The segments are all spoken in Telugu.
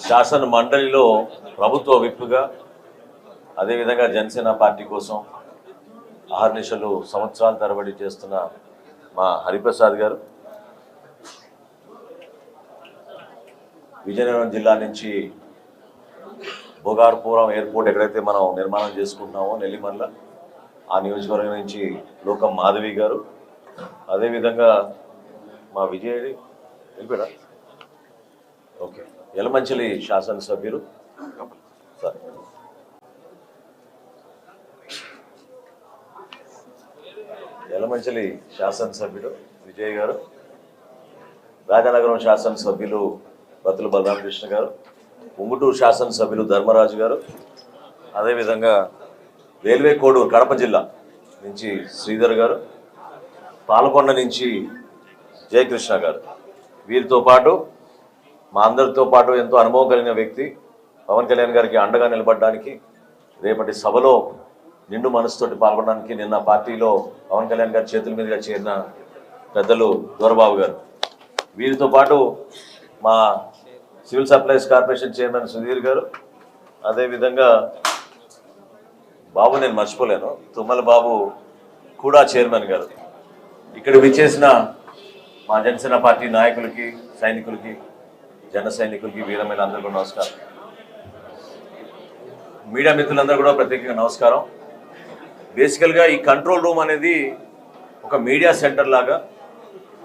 శాసన మండలిలో ప్రభుత్వ విప్పుగా అదేవిధంగా జనసేన పార్టీ కోసం అహర్నిశలు సంవత్సరాల తరబడి చేస్తున్న మా హరిప్రసాద్ గారు విజయనగరం జిల్లా నుంచి భోగాపురం ఎయిర్పోర్ట్ ఎక్కడైతే మనం నిర్మాణం చేసుకుంటున్నామో నెల్లిమల్ల ఆ నియోజకవర్గం నుంచి లోకం మాధవి గారు అదేవిధంగా మా విజయడి వెళ్ళిపోయాడా ఓకే యలమంచిలి శాసనసభ్యులు సార్ యలమంచిలి శాసనసభ్యుడు విజయ్ గారు రాజనగరం శాసనసభ్యులు బతుల బలరామకృష్ణ గారు ఉంగుటూరు శాసనసభ్యులు ధర్మరాజు గారు అదేవిధంగా రైల్వే కోడూరు కడప జిల్లా నుంచి శ్రీధర్ గారు పాలకొండ నుంచి జయకృష్ణ గారు వీరితో పాటు మా అందరితో పాటు ఎంతో అనుభవం కలిగిన వ్యక్తి పవన్ కళ్యాణ్ గారికి అండగా నిలబడడానికి రేపటి సభలో నిండు మనసుతోటి పాల్గొనడానికి నిన్న పార్టీలో పవన్ కళ్యాణ్ గారి చేతుల మీదుగా చేరిన పెద్దలు దొరబాబు గారు వీరితో పాటు మా civil supplies corporation chairman Sudheer గారు అదేవిధంగా బాబు నేను మర్చిపోలేను తుమ్మల బాబు కూడా చైర్మన్ గారు ఇక్కడ విచ్చేసిన మా జనసేన పార్టీ నాయకులకి సైనికులకి జన సైనికులకి వీరమైన అందరికీ నమస్కారం మీడియా మిత్రులందరూ కూడా ప్రత్యేకంగా నమస్కారం బేసికల్గా ఈ కంట్రోల్ రూమ్ అనేది ఒక మీడియా సెంటర్ లాగా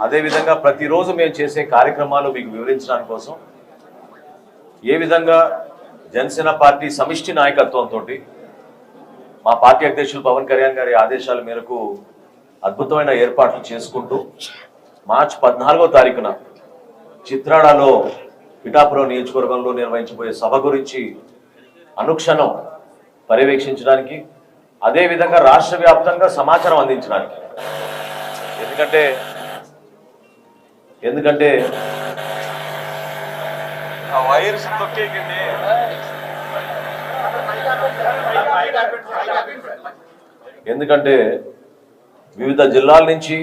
అదేవిధంగా ప్రతిరోజు మేము చేసే కార్యక్రమాలు మీకు వివరించడానికి కోసం ఏ విధంగా జనసేన పార్టీ సమిష్టి నాయకత్వంతో మా పార్టీ అధ్యక్షులు పవన్ కళ్యాణ్ గారి ఆదేశాల మేరకు అద్భుతమైన ఏర్పాట్లు చేసుకుంటూ మార్చి 14వ తారీఖున చిత్రాడలో పిఠాపురం నియోజకవర్గంలో నిర్వహించబోయే సభ గురించి అనుక్షణం పర్యవేక్షించడానికి అదేవిధంగా రాష్ట్ర వ్యాప్తంగా సమాచారం అందించడానికి ఎందుకంటే ఎందుకంటే వివిధ జిల్లాల నుంచి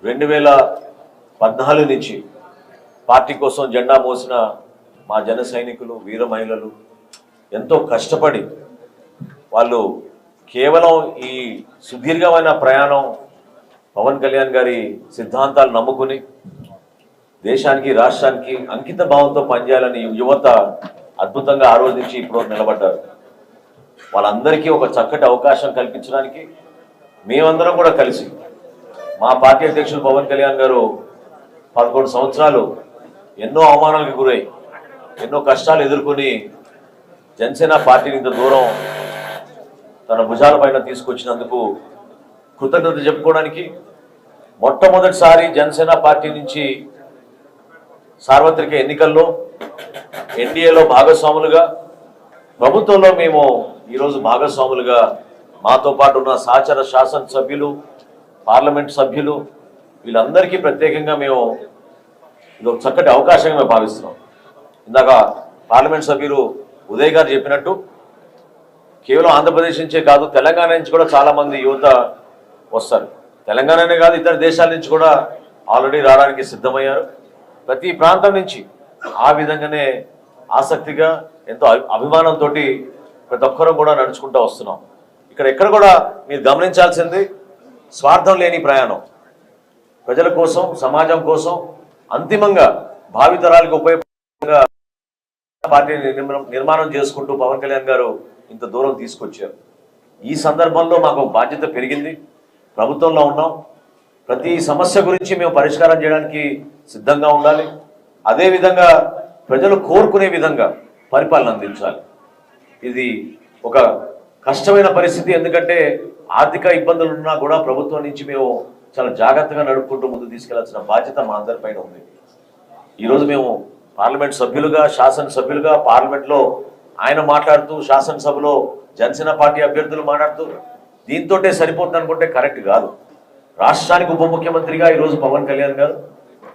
2014 నుంచి పార్టీ కోసం జెండా మోసిన మా జన సైనికులు వీర మహిళలు ఎంతో కష్టపడి వాళ్ళు కేవలం ఈ సుదీర్ఘమైన ప్రయాణం పవన్ కళ్యాణ్ గారి సిద్ధాంతాలు నమ్ముకుని దేశానికి రాష్ట్రానికి అంకిత భావంతో పనిచేయాలని యువత అద్భుతంగా ఆ రోజు నుంచి ఇప్పుడు నిలబడ్డారు వాళ్ళందరికీ ఒక చక్కటి అవకాశం కల్పించడానికి మేమందరం కూడా కలిసి మా పార్టీ అధ్యక్షులు పవన్ కళ్యాణ్ గారు 11 సంవత్సరాలు ఎన్నో అవమానాలకు గురై ఎన్నో కష్టాలు ఎదుర్కొని జనసేన పార్టీని ఇంత దూరం తన భుజాల పైన తీసుకొచ్చినందుకు కృతజ్ఞత చెప్పుకోవడానికి మొట్టమొదటిసారి జనసేన పార్టీ నుంచి సార్వత్రిక ఎన్నికల్లో ఎన్డీఏలో భాగస్వాములుగా ప్రభుత్వంలో మేము ఈరోజు భాగస్వాములుగా మాతో పాటు ఉన్న సహచర శాసనసభ్యులు పార్లమెంట్ సభ్యులు వీళ్ళందరికీ ప్రత్యేకంగా మేము ఇది ఒక చక్కటి అవకాశంగా మేము భావిస్తున్నాం ఇందాక పార్లమెంట్ సభ్యులు ఉదయ్ గారు చెప్పినట్టు కేవలం ఆంధ్రప్రదేశ్ నుంచే కాదు తెలంగాణ నుంచి కూడా చాలామంది యువత వస్తారు తెలంగాణనే కాదు ఇతర దేశాల నుంచి కూడా ఆల్రెడీ రావడానికి సిద్ధమయ్యారు ప్రతి ప్రాంతం నుంచి ఆ విధంగానే ఆసక్తిగా ఎంతో అభిమానంతో ప్రతి ఒక్కరూ కూడా నడుచుకుంటూ వస్తున్నాం ఎక్కడ కూడా మీరు గమనించాల్సింది స్వార్థం లేని ప్రయాణం ప్రజల కోసం సమాజం కోసం అంతిమంగా భావితరాలకు ఉపయోగంగా పార్టీని నిర్మాణం చేసుకుంటూ పవన్ కళ్యాణ్ గారు ఇంత దూరం తీసుకొచ్చారు ఈ సందర్భంలో మాకు బాధ్యత పెరిగింది ప్రభుత్వంలో ఉన్నాం ప్రతి సమస్య గురించి మేము పరిష్కారం చేయడానికి సిద్ధంగా ఉండాలి అదేవిధంగా ప్రజలు కోరుకునే విధంగా పరిపాలన అందించాలి ఇది ఒక కష్టమైన పరిస్థితి ఎందుకంటే ఆర్థిక ఇబ్బందులు ఉన్నా కూడా ప్రభుత్వం నుంచి మేము చాలా జాగ్రత్తగా నడుపుకుంటూ ముందు తీసుకెళ్లాల్సిన బాధ్యత మా అందరిపైన ఉంది ఈరోజు మేము పార్లమెంట్ సభ్యులుగా శాసనసభ్యులుగా పార్లమెంట్లో ఆయన మాట్లాడుతూ శాసనసభలో జనసేన పార్టీ అభ్యర్థులు మాట్లాడుతూ దీంతోటే సరిపోతుంది అనుకుంటే కరెక్ట్ కాదు రాష్ట్రానికి ఉప ముఖ్యమంత్రిగా ఈరోజు పవన్ కళ్యాణ్ గారు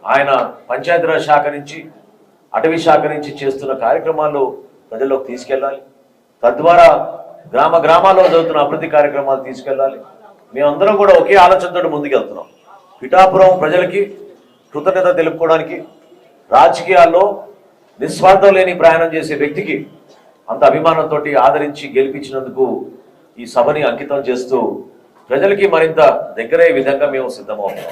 ఆయన పంచాయతీరాజ్ శాఖ నుంచి అటవీ శాఖ నుంచి చేస్తున్న కార్యక్రమాలు ప్రజల్లోకి తీసుకెళ్ళాలి తద్వారా గ్రామాల్లో జరుగుతున్న అభివృద్ధి కార్యక్రమాలు తీసుకెళ్ళాలి మేమందరం కూడా ఒకే ఆలోచనతో ముందుకెళ్తున్నాం పిఠాపురం ప్రజలకి కృతజ్ఞత తెలుపుకోవడానికి రాజకీయాల్లో నిస్వార్థం లేని ప్రయాణం చేసే వ్యక్తికి అంత అభిమానంతో ఆదరించి గెలిపించినందుకు ఈ సభని అంకితం చేస్తూ ప్రజలకి మరింత దగ్గరయ్యే విధంగా మేము సిద్ధమవుతాం.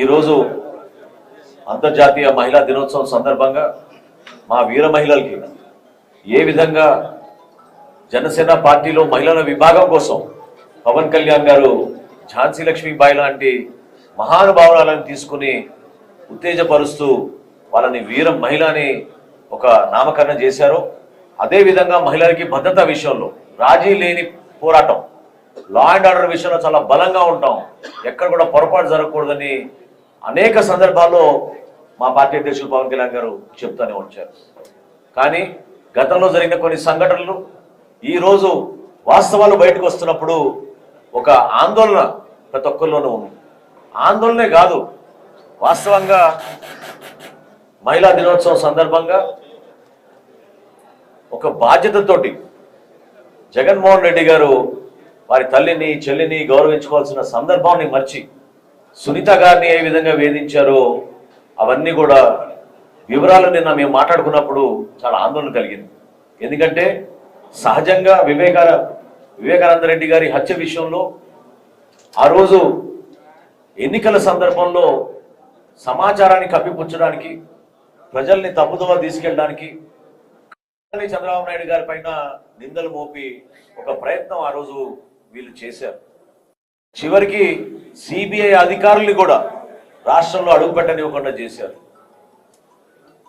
ఈరోజు అంతర్జాతీయ మహిళా దినోత్సవం సందర్భంగా మా వీర మహిళలకి ఏ విధంగా జనసేన పార్టీలో మహిళల విభాగం కోసం పవన్ కళ్యాణ్ గారు ఝాన్సీ లక్ష్మీబాయి లాంటి మహానుభావురాలను తీసుకుని ఉత్తేజపరుస్తూ వాళ్ళని వీర మహిళ అని ఒక నామకరణం చేశారు. అదేవిధంగా మహిళలకి భద్రత విషయంలో రాజీ లేని పోరాటం, లా అండ్ ఆర్డర్ విషయంలో చాలా బలంగా ఉంటాం, ఎక్కడ కూడా పొరపాటు జరగకూడదని అనేక సందర్భాల్లో మా పార్టీ అధ్యక్షులు పవన్ కళ్యాణ్ గారు చెప్తూనే వచ్చారు. కానీ గతంలో జరిగిన కొన్ని సంఘటనలు ఈరోజు వాస్తవాలు బయటకు వస్తున్నప్పుడు ఒక ఆందోళన ప్రతి ఒక్కరిలోనూ ఉంది. ఆందోళనే కాదు, వాస్తవంగా మహిళా దినోత్సవం సందర్భంగా ఒక బాధ్యతతోటి జగన్మోహన్ రెడ్డి గారు వారి తల్లిని చెల్లిని గౌరవించుకోవాల్సిన సందర్భాన్ని మర్చి సునీత గారిని ఏ విధంగా వేధించారో అవన్నీ కూడా వివరాలు నిన్న మేము మాట్లాడుకున్నప్పుడు చాలా ఆందోళన కలిగింది. ఎందుకంటే సహజంగా వివేకానంద రెడ్డి గారి హత్య విషయంలో ఆ రోజు ఎన్నికల సందర్భంలో సమాచారాన్ని కప్పిపుచ్చడానికి, ప్రజల్ని తప్పుదోవ తీసుకెళ్ళడానికి చంద్రబాబు నాయుడు గారి పైన నిందలు మోపి ఒక ప్రయత్నం ఆ రోజు వీళ్ళు చేశారు. చివరికి సిబిఐ అధికారుల్ని కూడా రాష్ట్రంలో అడుగుపెట్టనివ్వకుండా చేశారు.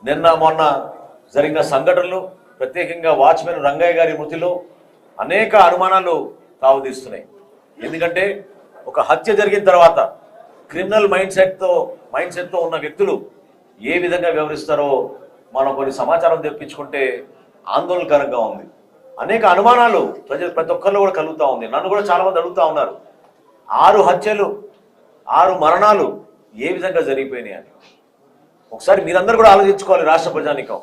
నిన్న మొన్న జరిగిన సంఘటనలు, ప్రత్యేకంగా వాచ్మెన్ రంగయ్య గారి మృతిలో అనేక అనుమానాలు తావుతీస్తున్నాయి. ఎందుకంటే ఒక హత్య జరిగిన తర్వాత క్రిమినల్ మైండ్ సెట్తో ఉన్న వ్యక్తులు ఏ విధంగా వ్యవహరిస్తారో మనం కొన్ని సమాచారం తెప్పించుకుంటే ఆందోళనకరంగా ఉంది. అనేక అనుమానాలు ప్రతి ఒక్కరిలో కూడా కలుగుతూ ఉంది. నన్ను కూడా చాలా మంది అడుగుతూ ఉన్నారు, 6 హత్యలు 6 మరణాలు ఏ విధంగా జరిగిపోయినాయి అని. ఒకసారి మీరందరూ కూడా ఆలోచించుకోవాలి. రాష్ట్ర ప్రజానీకం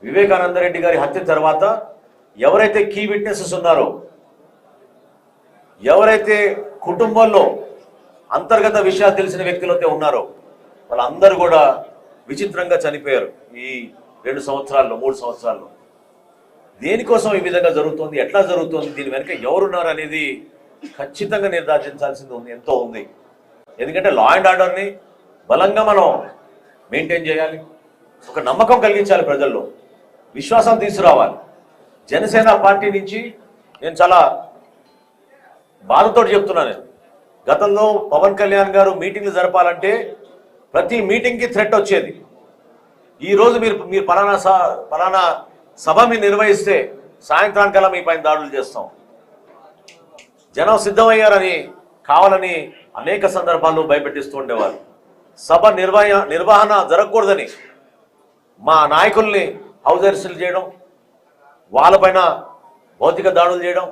వివేకానంద రెడ్డి గారి హత్య తర్వాత ఎవరైతే కీ విట్నెసెస్ ఉన్నారో, ఎవరైతే కుటుంబంలో అంతర్గత విషయాలు తెలిసిన వ్యక్తులైతే ఉన్నారో వాళ్ళందరూ కూడా విచిత్రంగా చనిపోయారు ఈ 2 సంవత్సరాల్లో 3 సంవత్సరాల్లో. దేనికోసం ఈ విధంగా జరుగుతుంది, ఎట్లా జరుగుతుంది, దీని వెనుక ఎవరున్నారు అనేది ఖచ్చితంగా నిర్ధారించాల్సింది ఉంది, ఎంతో ఉంది. ఎందుకంటే లా అండ్ ఆర్డర్ని బలంగా మనం మెయింటైన్ చేయాలి, ఒక నమ్మకం కలిగించాలి, ప్రజల్లో విశ్వాసం తీసుకురావాలి. జనసేన పార్టీ నుంచి నేను చాలా బాధతో చెప్తున్నాను, గతంలో పవన్ కళ్యాణ్ గారు మీటింగ్లు జరపాలంటే ప్రతి మీటింగ్కి థ్రెట్ వచ్చేది. ఈరోజు మీరు పలానా సభ మీరు నిర్వహిస్తే సాయంత్రానికల్లా మీ పైన దాడులు చేస్తాం, జనం సిద్ధమయ్యారని కావాలని అనేక సందర్భాల్లో భయపెట్టిస్తూ ఉండేవారు. సభ నిర్వహణ జరగకూడదని మా నాయకుల్ని హౌస్ అరెస్టులు చేయడం, వాళ్ళపైన భౌతిక దాడులు చేయడం,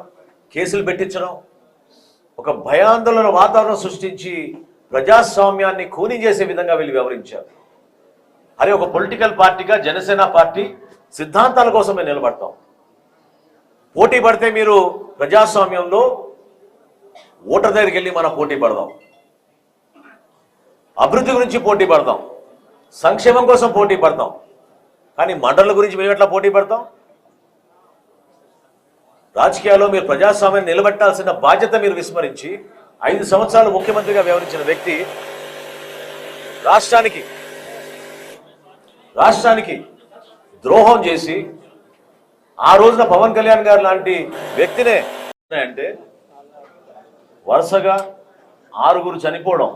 కేసులు పెట్టించడం, ఒక భయాందోళన వాతావరణం సృష్టించి ప్రజాస్వామ్యాన్ని ఖూనీ చేసే విధంగా వీళ్ళు వ్యవహరించారు. అరే, ఒక పొలిటికల్ పార్టీగా జనసేన పార్టీ సిద్ధాంతాల కోసమే నిలబడతాం. పోటీ పడితే మీరు ప్రజాస్వామ్యంలో ఓటర్ దగ్గరికి వెళ్ళి మనం పోటీ పడదాం, అభివృద్ధి గురించి పోటీ పడదాం, సంక్షేమం కోసం పోటీ పడతాం. కానీ మండల గురించి మేము ఎట్లా పోటీ పడతాం? రాజకీయాల్లో మీరు ప్రజాస్వామ్యాన్ని నిలబెట్టాల్సిన బాధ్యత మీరు విస్మరించి 5 సంవత్సరాలు ముఖ్యమంత్రిగా వ్యవహరించిన వ్యక్తి రాష్ట్రానికి ద్రోహం చేసి ఆ రోజున పవన్ కళ్యాణ్ గారు లాంటి వ్యక్తినే అంటే వరుసగా 6 చనిపోవడం,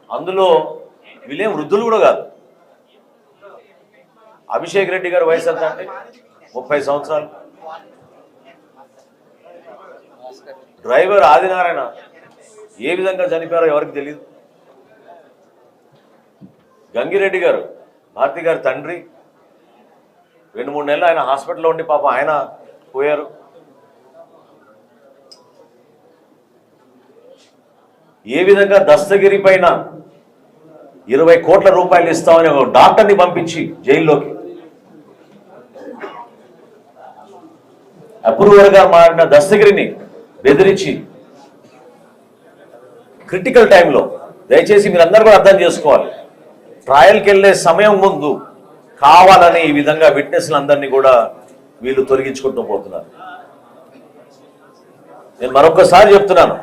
అందులో వీళ్ళేం వృద్ధులు కూడా కాదు. అభిషేక్ రెడ్డి గారు వయసు ఎంత అంటే 30 సంవత్సరాలు. డ్రైవర్ ఆదినారాయణ ఏ విధంగా చనిపోయారో ఎవరికి తెలియదు. గంగిరెడ్డి గారు, భారతి గారి తండ్రి, 2-3 నెలలు ఆయన హాస్పిటల్లో ఉండి పాపం ఆయన పోయారు. ఏ విధంగా దస్తగిరి పైన 20 కోట్ల రూపాయలు ఇస్తామని ఒక డాక్టర్ని పంపించి జైల్లోకి అప్రూవర్గా మారిన దస్తగిరిని బెదిరించి క్రిటికల్ టైంలో దయచేసి మీరందరూ కూడా అర్థం చేసుకోవాలి. ట్రయల్కి వెళ్ళే సమయం ముందు కావాలని ఈ విధంగా విట్నెస్లందరినీ కూడా వీళ్ళు తొలగించుకుంటూ పోతున్నారు. నేను మరొకసారి చెప్తున్నాను,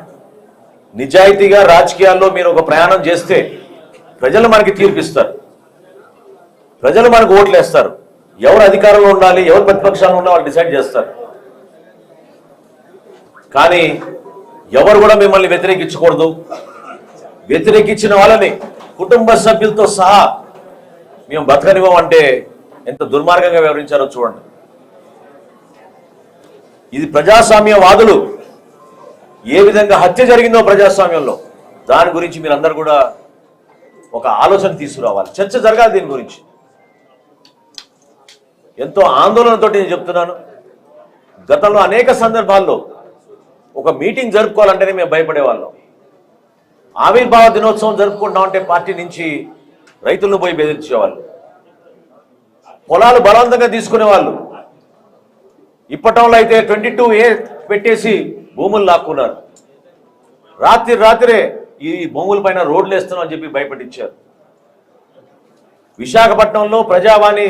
నిజాయితీగా రాజకీయాల్లో మీరు ఒక ప్రయాణం చేస్తే ప్రజలు మనకి తీర్పిస్తారు, ప్రజలు మనకు ఓట్లు వేస్తారు. ఎవరు అధికారంలో ఉండాలి, ఎవరు ప్రతిపక్షాలు ఉండాలి వాళ్ళు డిసైడ్ చేస్తారు. కానీ ఎవరు కూడా మిమ్మల్ని వ్యతిరేకించకూడదు. వ్యతిరేకించిన వాళ్ళని కుటుంబ సభ్యులతో సహా మేము బతకనివ్వమంటే ఎంత దుర్మార్గంగా వ్యవహరించారో చూడండి. ఇది ప్రజాస్వామ్యవాదులు ఏ విధంగా హత్య జరిగిందో ప్రజాస్వామ్యంలో దాని గురించి మీరందరూ కూడా ఒక ఆలోచన తీసుకురావాలి. చర్చ జరగాలి దీని గురించి. ఎంతో ఆందోళనతో నేను చెప్తున్నాను. గతంలో అనేక సందర్భాల్లో ఒక మీటింగ్ జరుపుకోవాలంటేనే మేము భయపడేవాళ్ళం. ఆవిర్భావ దినోత్సవం జరుపుకుంటామంటే పార్టీ నుంచి రైతులను పోయి బెదిరించేవాళ్ళు, పొలాలు బలవంతంగా తీసుకునేవాళ్ళు. ఇప్పటంలో అయితే 22A పెట్టేసి భూములు లాక్కున్నారు. రాత్రే ఈ భూముల పైన రోడ్లు వేస్తున్నాం అని చెప్పి భయపట్టించారు. విశాఖపట్నంలో ప్రజావాణి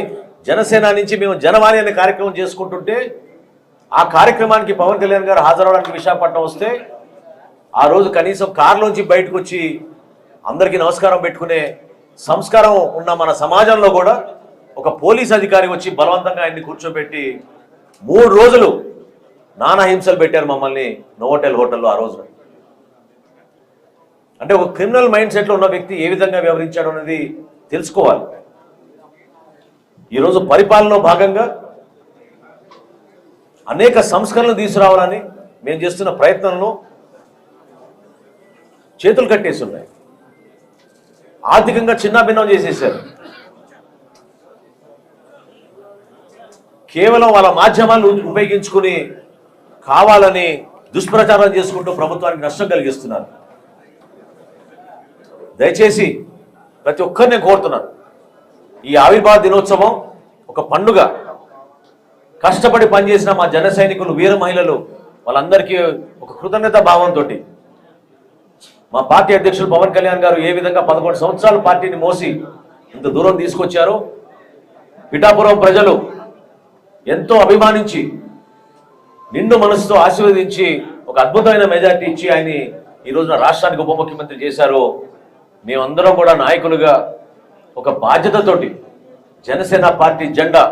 జనసేన నుంచి మేము జనవాణి అనే కార్యక్రమం చేసుకుంటుంటే ఆ కార్యక్రమానికి పవన్ కళ్యాణ్ గారు హాజరవడానికి విశాఖపట్నం వస్తే ఆ రోజు కనీసం కారులోంచి బయటకు వచ్చి అందరికీ నమస్కారం పెట్టుకునే సంస్కారం ఉన్న మన సమాజంలో కూడా ఒక పోలీస్ అధికారి వచ్చి బలవంతంగా ఆయన్ని కూర్చోబెట్టి 3 రోజులు నానా హింసలు పెట్టారు మమ్మల్ని నోవోటెల్ హోటల్లో. ఆ రోజు అంటే ఒక క్రిమినల్ మైండ్ సెట్లో ఉన్న వ్యక్తి ఏ విధంగా వ్యవహరించాడు అనేది తెలుసుకోవాలి. ఈరోజు పరిపాలనలో భాగంగా అనేక సంస్కరణలు తీసుకురావాలని మేము చేస్తున్న ప్రయత్నంలో చేతులు కట్టేసి ఉన్నాయి. ఆర్థికంగా చిన్నాభిన్నం చేసేసారు. కేవలం వాళ్ళ మాధ్యమాలను ఉపయోగించుకుని కావాలని దుష్ప్రచారం చేసుకుంటూ ప్రభుత్వానికి నష్టం కలిగిస్తున్నారు. దయచేసి ప్రతి ఒక్కరిని కోరుతున్నాను, ఈ ఆవిర్భావ దినోత్సవం ఒక పండుగ. కష్టపడి పనిచేసిన మా జన సైనికులు, వీర మహిళలు వాళ్ళందరికీ ఒక కృతజ్ఞత భావంతో మా పార్టీ అధ్యక్షులు పవన్ కళ్యాణ్ గారు ఏ విధంగా 11 సంవత్సరాలు పార్టీని మోసి ఇంత దూరం తీసుకొచ్చారో, పిఠాపురం ప్రజలు ఎంతో అభిమానించి నిండు మనసుతో ఆశీర్వదించి ఒక అద్భుతమైన మెజార్టీ ఇచ్చి ఆయన్ని ఈ రోజున రాష్ట్రానికి ఉప ముఖ్యమంత్రి చేశారో, మేమందరం కూడా నాయకులుగా ఒక బాధ్యతతోటి జనసేన పార్టీ జెండా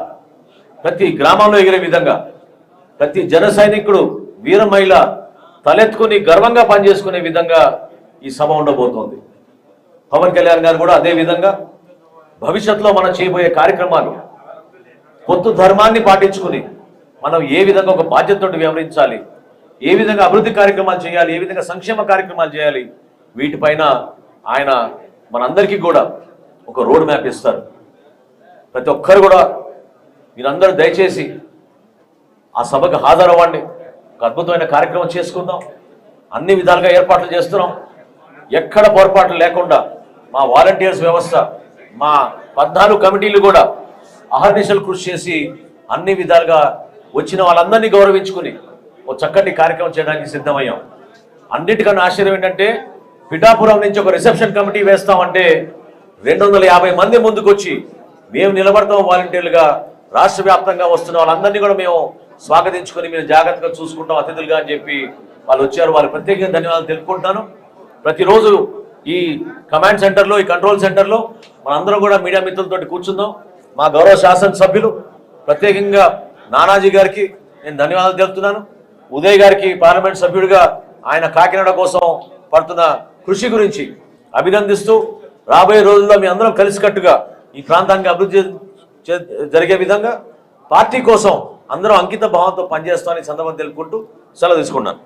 ప్రతి గ్రామంలో ఎగిరే విధంగా ప్రతి జన సైనికుడు, వీర మహిళ తలెత్తుకుని గర్వంగా పనిచేసుకునే విధంగా ఈ సభ ఉండబోతోంది. పవన్ కళ్యాణ్ గారు కూడా అదే విధంగా భవిష్యత్తులో మనం చేయబోయే కార్యక్రమాలు పొత్తు ధర్మాన్ని పాటించుకుని మనం ఏ విధంగా ఒక బాధ్యతతో వ్యవహరించాలి, ఏ విధంగా అభివృద్ధి కార్యక్రమాలు చేయాలి, ఏ విధంగా సంక్షేమ కార్యక్రమాలు చేయాలి, వీటిపైన ఆయన మనందరికీ కూడా ఒక రోడ్ మ్యాప్ ఇస్తారు. ప్రతి ఒక్కరు కూడా మీరందరూ దయచేసి ఆ సభకు హాజరవ్వండి. ఒక అద్భుతమైన కార్యక్రమం చేసుకుందాం. అన్ని విధాలుగా ఏర్పాట్లు చేస్తున్నాం. ఎక్కడ పొరపాట్లు లేకుండా మా వాలంటీర్స్ వ్యవస్థ, మా 14 కమిటీలు కూడా అహర్నిశలు కృషి చేసి అన్ని విధాలుగా వచ్చిన వాళ్ళందరినీ గౌరవించుకుని ఒక చక్కటి కార్యక్రమం చేయడానికి సిద్ధమయ్యాం. అన్నిటికన్నా ఆశ్చర్యం ఏంటంటే పిఠాపురం నుంచి ఒక రిసెప్షన్ కమిటీ వేస్తామంటే 250 మంది ముందుకొచ్చి మేము నిలబడతాం వాలంటీర్లుగా. రాష్ట్ర వ్యాప్తంగా వస్తున్న వాళ్ళందరినీ కూడా మేము స్వాగతించుకొని మేము జాగ్రత్తగా చూసుకుంటాం అతిథులుగా అని చెప్పి వాళ్ళు వచ్చారు. వాళ్ళకి ప్రత్యేకంగా ధన్యవాదాలు తెలుపుకుంటాను. ప్రతిరోజు ఈ కమాండ్ సెంటర్లో, ఈ కంట్రోల్ సెంటర్లో మనందరం కూడా మీడియా మిత్రులతో కూర్చుందాం. మా గౌరవ శాసనసభ్యులు ప్రత్యేకంగా నానాజీ గారికి నేను ధన్యవాదాలు తెలుపుతున్నాను. ఉదయ్ గారికి పార్లమెంట్ సభ్యుడిగా ఆయన కాకినాడ కోసం పడుతున్న కృషి గురించి అభినందిస్తూ రాబోయే రోజుల్లో మీ అందరం కలిసికట్టుగా ఈ ప్రాంతానికి అభివృద్ధి జరిగే విధంగా పార్టీ కోసం అందరం అంకిత భావంతో పనిచేస్తామని సందర్భం తెలుపుకుంటూ సెలవు తీసుకున్నాను.